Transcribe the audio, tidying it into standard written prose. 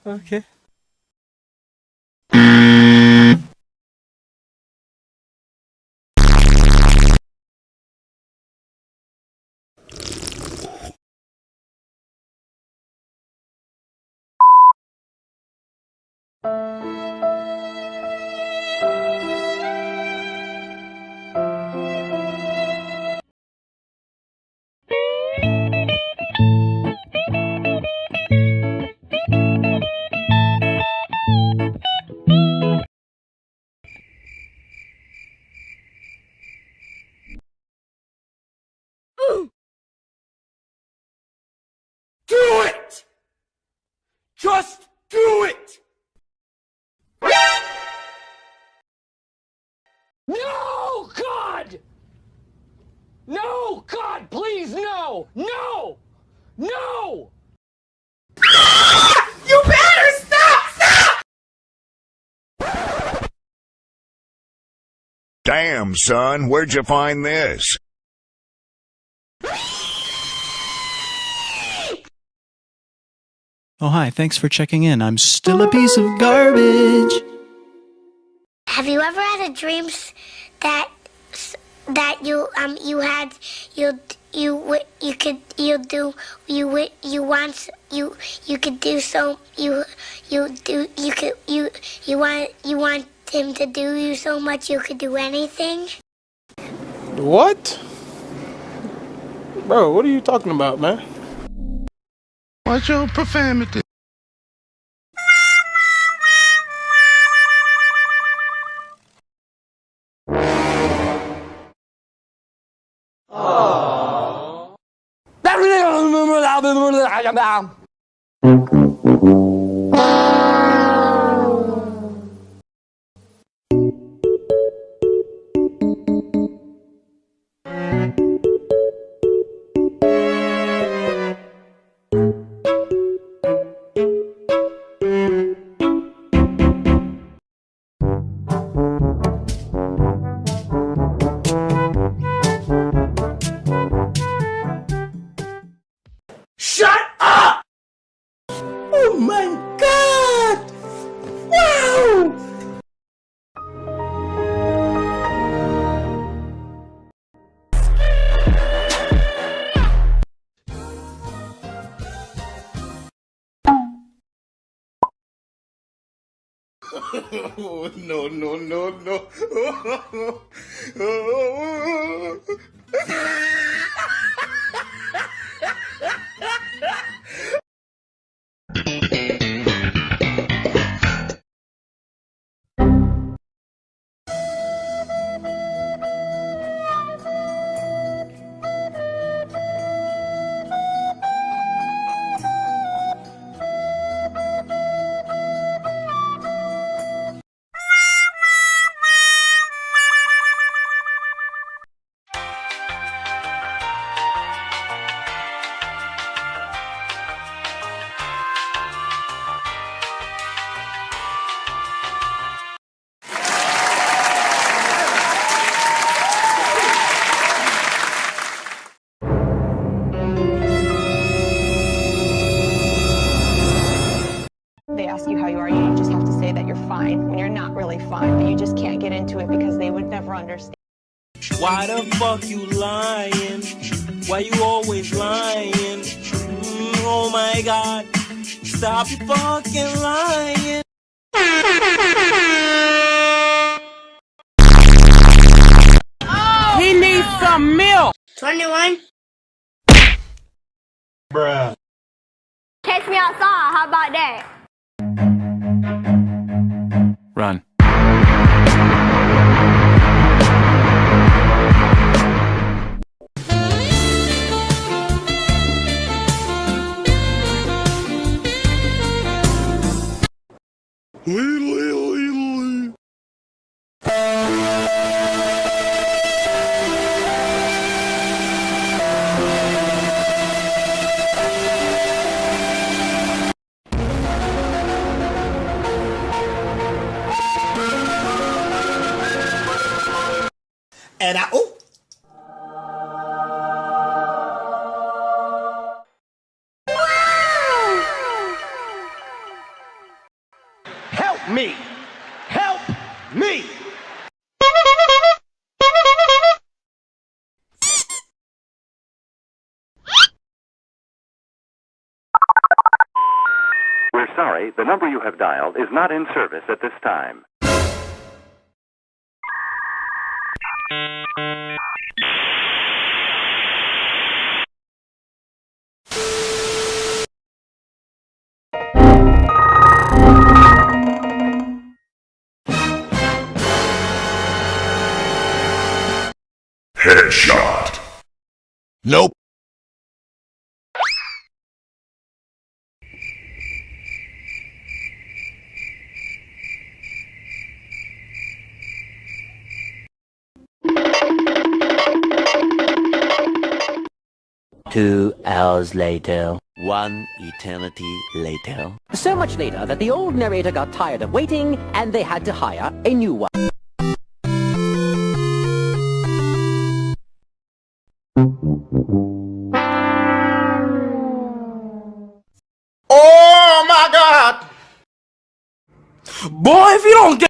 Okay. Do it! Just do it! No, God! No, God, please, no! No! No! You better stop! Stop! Damn, son, where'd you find this? Oh, hi, thanks for checking in. I'm still a piece of garbage. Have you ever had a dream that you want him to do you so much you could do anything? What? Bro, what are you talking about, man? Watch your profanity. Shut up! Oh my God! Wow! Oh, no, no, no, no. They ask you how you are, you just have to say that you're fine when you're not really fine, but you just can't get into it because they would never understand. Why the fuck you lying? Why you always lying? Oh my God, stop your fucking lying. He needs some milk! 21. Bruh. Catch me outside, how about that? Run. Leedle. And oh! Me! We're sorry, the number you have dialed is not in service at this time. Headshot. Nope. Two hours later. One eternity later. So much later that the old narrator got tired of waiting and they had to hire a new one. Oh my God! Boy, if you don't get